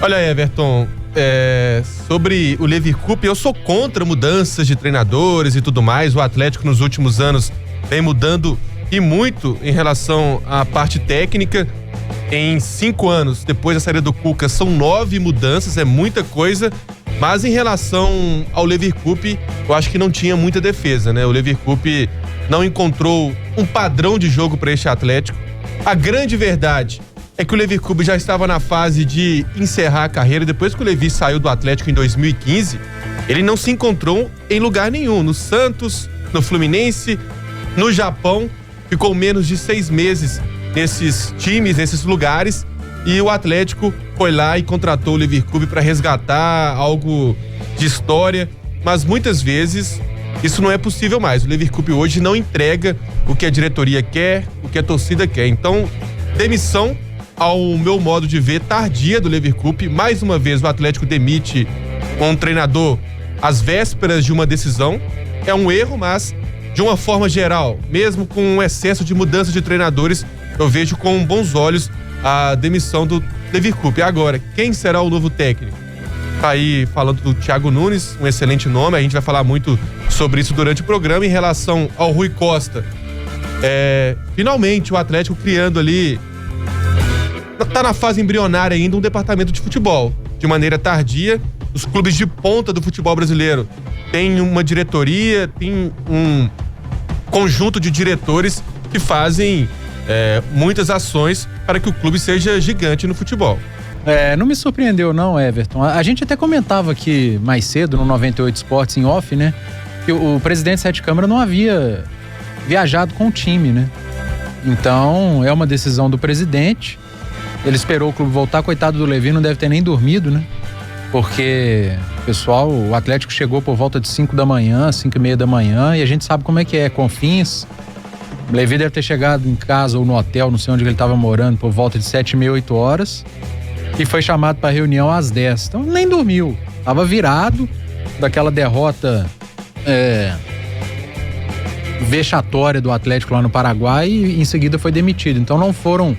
Olha, Everton, sobre o Lever Cup, eu sou contra mudanças de treinadores e tudo mais. O Atlético nos últimos anos vem mudando e muito em relação à parte técnica. Em 5 anos, depois da saída do Cuca, são 9 mudanças, é muita coisa. Mas em relação ao Lever Cup, eu acho que não tinha muita defesa, né? O Lever Cup não encontrou um padrão de jogo para este Atlético. A grande verdade é que o Lever Cup já estava na fase de encerrar a carreira. Depois que o Levi saiu do Atlético em 2015, ele não se encontrou em lugar nenhum. No Santos, no Fluminense, no Japão, ficou menos de 6 meses nesses times, nesses lugares, e o Atlético foi lá e contratou o Lever Cup para resgatar algo de história, mas muitas vezes isso não é possível mais. O Lever Cup hoje não entrega o que a diretoria quer, o que a torcida quer. Então, demissão, ao meu modo de ver, tardia do Lever Cup. Mais uma vez o Atlético demite um treinador às vésperas de uma decisão. É um erro, mas de uma forma geral, mesmo com um excesso de mudança de treinadores, eu vejo com bons olhos a demissão do Lever Cup. Agora, quem será o novo técnico? Tá aí falando do Thiago Nunes, um excelente nome. A gente vai falar muito sobre isso durante o programa. Em relação ao Rui Costa, finalmente o Atlético criando ali, tá na fase embrionária ainda, um departamento de futebol. De maneira tardia, os clubes de ponta do futebol brasileiro têm uma diretoria, tem um conjunto de diretores que fazem muitas ações para que o clube seja gigante no futebol. Não me surpreendeu não, Everton. A gente até comentava aqui mais cedo no 98 Sports em off, né? Que o presidente Sete Câmara não havia viajado com o time, né? Então, é uma decisão do presidente. Ele esperou o clube voltar, coitado do Levi, não deve ter nem dormido, né? Porque, pessoal, o Atlético chegou por volta de 5 da manhã, 5:30 da manhã, e a gente sabe como é que é, Confins. O Levi deve ter chegado em casa ou no hotel, não sei onde ele estava morando, por volta de 7:30, 8 horas, e foi chamado para reunião às 10. Então, nem dormiu. Tava virado daquela derrota vexatória do Atlético lá no Paraguai e em seguida foi demitido. Então, não foram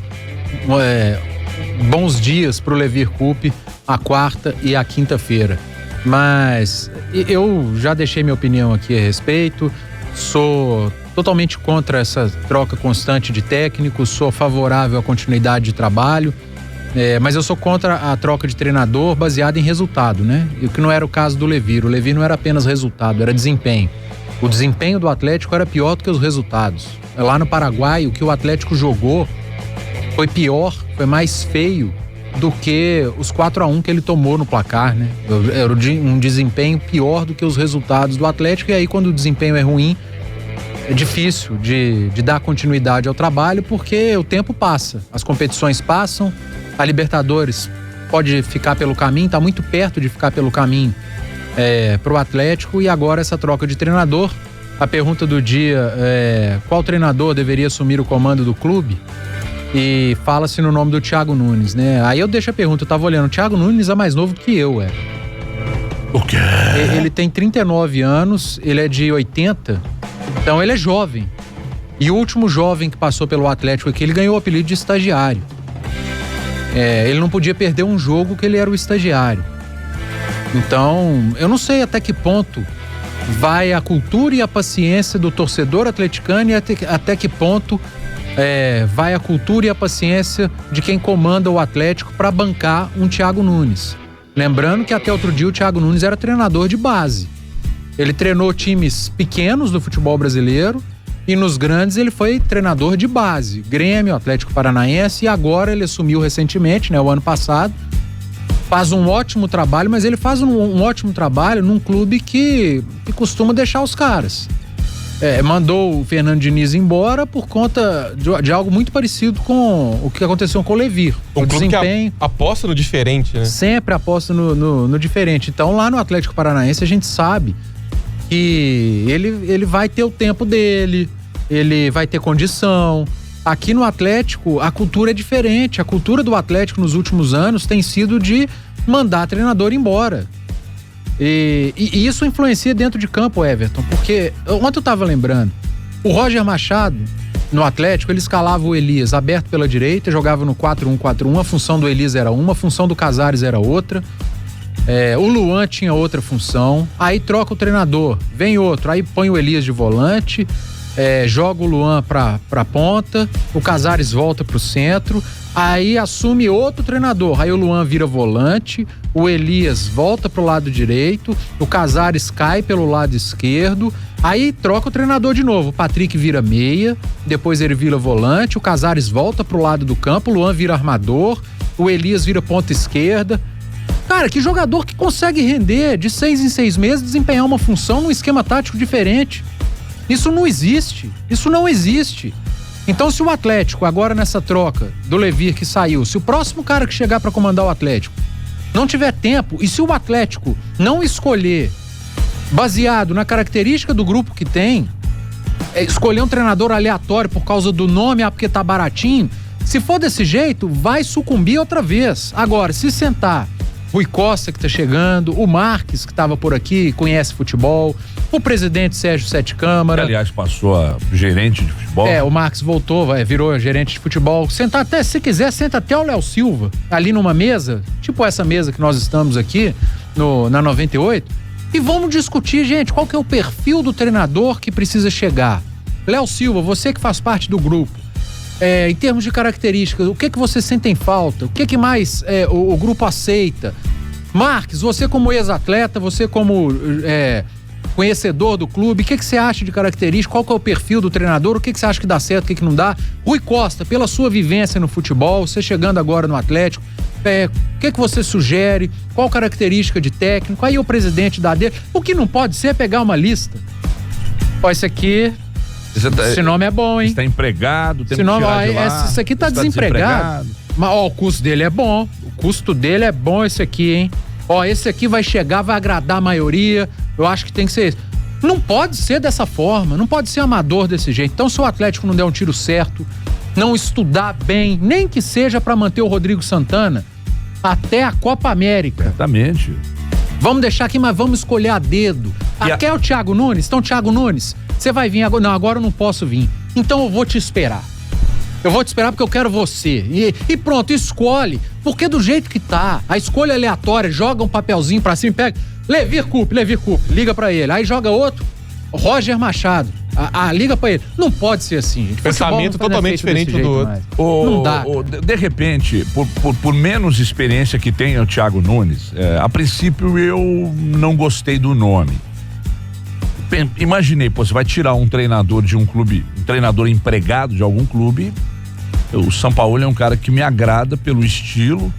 bons dias para o Lever Cup a quarta e a quinta-feira. Mas eu já deixei minha opinião aqui a respeito. Sou totalmente contra essa troca constante de técnicos, sou favorável à continuidade de trabalho, mas eu sou contra a troca de treinador baseada em resultado, né? E o que não era o caso do Levi. O Levi não era apenas resultado, era desempenho. O desempenho do Atlético era pior do que os resultados. Lá no Paraguai, o que o Atlético jogou foi pior, foi mais feio do que os 4-1 que ele tomou no placar, né? Era um desempenho pior do que os resultados do Atlético, e aí quando o desempenho é ruim, é difícil de dar continuidade ao trabalho, porque o tempo passa, as competições passam, a Libertadores pode ficar pelo caminho, está muito perto de ficar pelo caminho para o Atlético, e agora essa troca de treinador. A pergunta do dia é: qual treinador deveria assumir o comando do clube? E fala-se no nome do Thiago Nunes, né? Aí eu deixo a pergunta, eu tava olhando, o Thiago Nunes é mais novo do que eu, O quê? Ele tem 39 anos, ele é de 80, então ele é jovem. E o último jovem que passou pelo Atlético aqui, ele ganhou o apelido de estagiário. Ele não podia perder um jogo que ele era o estagiário. Então, eu não sei até que ponto vai a cultura e a paciência do torcedor atleticano e até que ponto vai a cultura e a paciência de quem comanda o Atlético para bancar um Thiago Nunes. Lembrando que até outro dia o Thiago Nunes era treinador de base. Ele treinou times pequenos do futebol brasileiro e nos grandes ele foi treinador de base. Grêmio, Atlético Paranaense, e agora ele assumiu recentemente, né, o ano passado. Faz um ótimo trabalho, mas ele faz um ótimo trabalho num clube que costuma deixar os caras. Mandou o Fernando Diniz embora por conta de algo muito parecido com o que aconteceu com o Levi. Um clube que aposta no diferente, né? Sempre aposta no diferente. Então, lá no Atlético Paranaense, a gente sabe que ele vai ter o tempo dele, ele vai ter condição. Aqui no Atlético, a cultura é diferente. A cultura do Atlético nos últimos anos tem sido de mandar treinador embora. E isso influencia dentro de campo, Everton, porque ontem eu estava lembrando, o Roger Machado no Atlético, ele escalava o Elias aberto pela direita, jogava no 4-1-4-1, a função do Elias era uma, a função do Casares era outra. O Luan tinha outra função, aí troca o treinador, vem outro, aí põe o Elias de volante, joga o Luan pra ponta, o Casares volta pro centro, aí assume outro treinador, aí o Luan vira volante, o Elias volta pro lado direito, o Casares cai pelo lado esquerdo, aí troca o treinador de novo, o Patrick vira meia, depois ele vira volante, o Casares volta pro lado do campo, o Luan vira armador, o Elias vira ponta esquerda. Cara, que jogador que consegue render de 6 em 6 meses, desempenhar uma função num esquema tático diferente. Isso não existe. Isso não existe. Então, se o Atlético, agora nessa troca do Levir que saiu, se o próximo cara que chegar para comandar o Atlético não tiver tempo, e se o Atlético não escolher, baseado na característica do grupo que tem, escolher um treinador aleatório por causa do nome, porque tá baratinho, se for desse jeito, vai sucumbir outra vez. Agora, se sentar Rui Costa, que tá chegando, o Marques, que tava por aqui, conhece futebol, o presidente Sérgio Sete Câmara. Que, aliás, passou a gerente de futebol. O Marques voltou, virou gerente de futebol. Sentar até, se quiser, senta até o Léo Silva, ali numa mesa, tipo essa mesa que nós estamos aqui, na 98, e vamos discutir, gente, qual que é o perfil do treinador que precisa chegar. Léo Silva, você que faz parte do grupo, em termos de características, o que você sente em falta? O que mais o grupo aceita? Marques, você como ex-atleta, você como conhecedor do clube, o que você acha de característica? Qual que é o perfil do treinador? O que você acha que dá certo, o que não dá? Rui Costa, pela sua vivência no futebol, você chegando agora no Atlético, o que você sugere? Qual característica de técnico? Aí o presidente da AD. O que não pode ser é pegar uma lista. Esse aqui... Esse nome é bom, hein? Está empregado, tem que tirar de lá. Esse aqui tá desempregado. Mas, o custo dele é bom. O custo dele é bom esse aqui, hein? Esse aqui vai chegar, vai agradar a maioria. Eu acho que tem que ser isso. Não pode ser dessa forma, não pode ser amador desse jeito. Então, se o Atlético não der um tiro certo, não estudar bem, nem que seja para manter o Rodrigo Santana até a Copa América. Exatamente. Vamos deixar aqui, mas vamos escolher a dedo. Quer o Thiago Nunes? Então, Thiago Nunes, você vai vir agora? Não, agora eu não posso vir. Então eu vou te esperar. Eu vou te esperar porque eu quero você. E pronto, escolhe. Porque do jeito que tá, a escolha aleatória, joga um papelzinho pra cima e pega. Levir Coupe, liga pra ele. Aí joga outro, Roger Machado. Liga pra ele. Não pode ser assim, gente. Pensamento totalmente diferente um do outro. Não dá. De repente, por menos experiência que tenha o Thiago Nunes, a princípio eu não gostei do nome. Imaginei, você vai tirar um treinador de um clube, um treinador empregado de algum clube. O Sampaoli é um cara que me agrada pelo estilo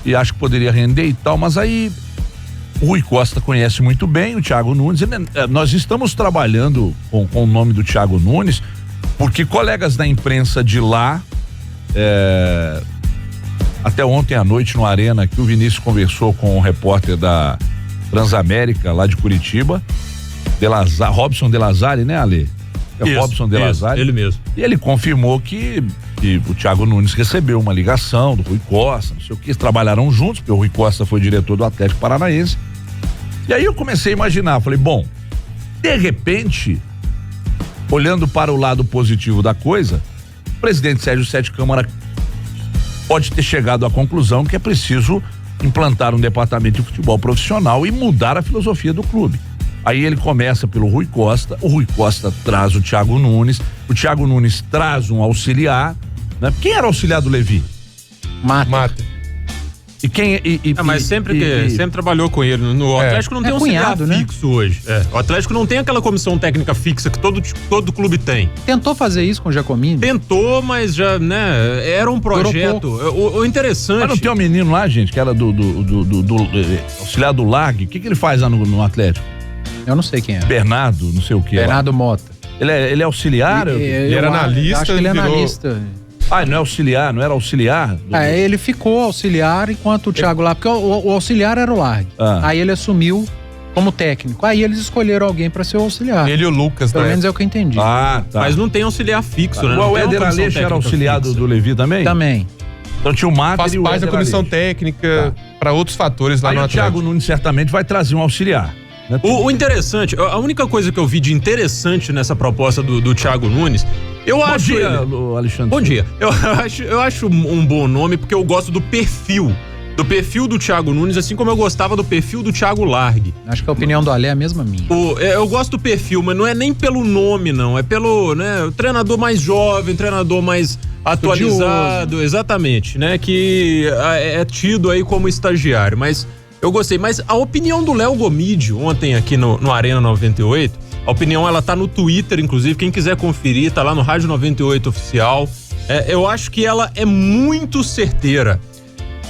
e acho que poderia render e tal, mas aí o Rui Costa conhece muito bem o Thiago Nunes. Nós estamos trabalhando com o nome do Thiago Nunes porque colegas da imprensa de lá, até ontem à noite no Arena, que o Vinícius conversou com o repórter da Transamérica lá de Curitiba, Robson De Lazari, né, Ale? Robson De Lazari. Ele mesmo. E ele confirmou que o Thiago Nunes recebeu uma ligação do Rui Costa, não sei o que, eles trabalharam juntos, porque o Rui Costa foi diretor do Atlético Paranaense. E aí eu comecei a imaginar, falei, bom, de repente, olhando para o lado positivo da coisa, o presidente Sérgio Sete Câmara pode ter chegado à conclusão que é preciso implantar um departamento de futebol profissional e mudar a filosofia do clube. Aí ele começa pelo Rui Costa, o Rui Costa traz o Thiago Nunes traz um auxiliar, né? Quem era auxiliar do Levi? Mata. E quem mas sempre trabalhou com ele. No Atlético não tem um auxiliar fixo hoje. O Atlético não tem aquela comissão técnica fixa que todo clube tem. Tentou fazer isso com o Giacomini? Tentou, mas já, né, era um projeto. O interessante... Mas não tem um menino lá, gente, que era do auxiliar do Largue, o que ele faz lá no Atlético? Eu não sei quem é. Bernardo, não sei o que. Bernardo Mota. Ele é auxiliar? Ele era analista. Acho que ele é analista. Não é auxiliar, não era auxiliar? Ele ficou auxiliar enquanto o Thiago lá, porque o auxiliar era o Largue. Aí ele assumiu como técnico. Aí eles escolheram alguém pra ser o auxiliar. Ele e o Lucas, Pelo menos é o que eu entendi. Tá. Mas não tem auxiliar fixo, né? O Éder Aleixo era auxiliar do Levi também? Também. Então tinha o Mata faz e o parte Éder da comissão Aleixo. técnica para outros fatores lá aí no o Atlético. Thiago Nunes certamente vai trazer um auxiliar. O interessante, a única coisa que eu vi de interessante nessa proposta do Thiago Nunes Bom dia, Alexandre. Bom dia. Eu acho um bom nome porque eu gosto do perfil do Thiago Nunes, assim como eu gostava do perfil do Thiago Largue. Acho que a opinião do Ale é a mesma minha. Eu gosto do perfil, mas não é nem pelo nome, não. É pelo, né, o treinador mais jovem, treinador mais atualizado, exatamente, né, que é tido aí como estagiário, mas eu gostei. Mas a opinião do Léo Gomídio, ontem aqui no Arena 98, a opinião ela tá no Twitter, inclusive, quem quiser conferir, tá lá no Rádio 98 Oficial. Eu acho que ela é muito certeira.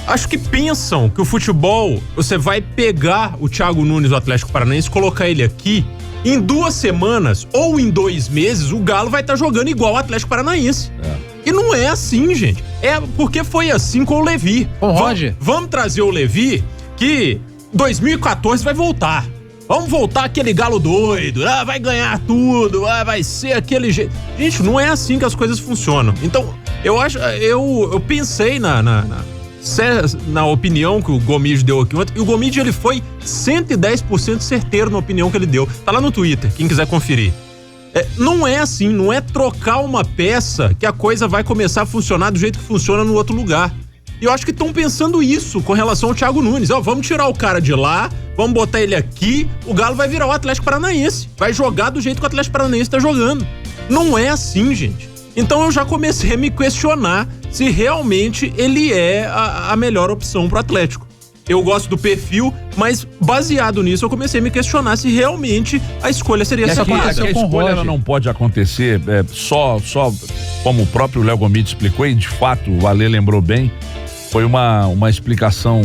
Acho que pensam que o futebol, você vai pegar o Thiago Nunes do Atlético Paranaense, colocar ele aqui, em 2 semanas ou em 2 meses, o Galo vai estar jogando igual o Atlético Paranaense. E não é assim, gente. É porque foi assim com o Levi. Roger. Vamos trazer o Levi, que 2014 vai voltar. Vamos voltar aquele Galo doido, vai ganhar tudo, vai ser aquele jeito. Gente, não é assim que as coisas funcionam. Então, eu pensei na opinião que o Gomídio deu aqui ontem, e o Gomídio ele foi 110% certeiro na opinião que ele deu. Tá lá no Twitter, quem quiser conferir. Não é assim, não é trocar uma peça que a coisa vai começar a funcionar do jeito que funciona no outro lugar. E eu acho que estão pensando isso com relação ao Thiago Nunes. Vamos tirar o cara de lá, vamos botar ele aqui, o Galo vai virar o Atlético Paranaense. Vai jogar do jeito que o Atlético Paranaense tá jogando. Não é assim, gente. Então eu já comecei a me questionar se realmente ele é a melhor opção pro Atlético. Eu gosto do perfil, mas baseado nisso eu comecei a me questionar se realmente a escolha seria essa. A escolha ela não pode acontecer só como o próprio Léo Gomídio explicou, e de fato o Ale lembrou bem, foi uma explicação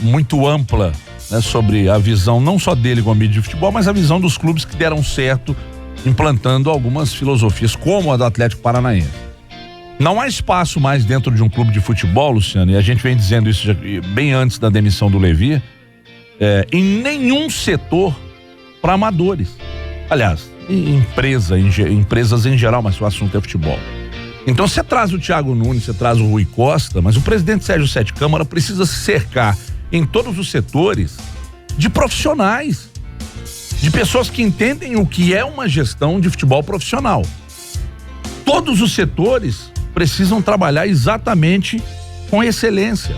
muito ampla, né, sobre a visão não só dele, Gomídio, de futebol, mas a visão dos clubes que deram certo implantando algumas filosofias, como a do Atlético Paranaense. Não há espaço mais dentro de um clube de futebol, Luciano, e a gente vem dizendo isso bem antes da demissão do Levi, em nenhum setor para amadores. Aliás, empresas em geral, mas o assunto é futebol. Então você traz o Thiago Nunes, você traz o Rui Costa, mas o presidente Sérgio Sete Câmara precisa se cercar em todos os setores de profissionais, de pessoas que entendem o que é uma gestão de futebol profissional. Todos os setores precisam trabalhar exatamente com excelência.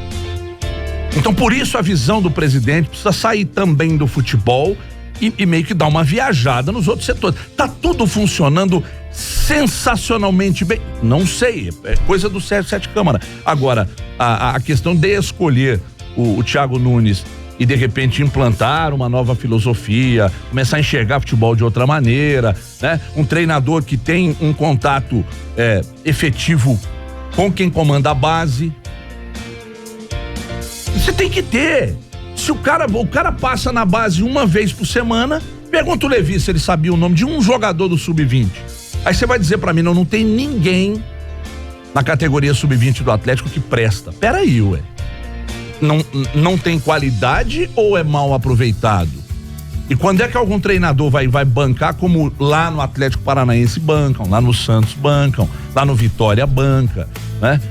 Então, por isso a visão do presidente precisa sair também do futebol e meio que dar uma viajada nos outros setores. Tá tudo funcionando sensacionalmente bem? Não sei, é coisa do Sérgio Sete Câmara. Agora, a questão de escolher o Thiago Nunes e de repente implantar uma nova filosofia, começar a enxergar futebol de outra maneira, né? Um treinador que tem um contato efetivo com quem comanda a base. Você tem que ter. Se o cara passa na base uma vez por semana, pergunta o Levi se ele sabia o nome de um jogador do Sub-20. Aí você vai dizer pra mim, não tem ninguém na categoria Sub-20 do Atlético que presta. Peraí, ué. Não tem qualidade ou é mal aproveitado? E quando é que algum treinador vai bancar, como lá no Atlético Paranaense bancam, lá no Santos bancam, lá no Vitória banca, né?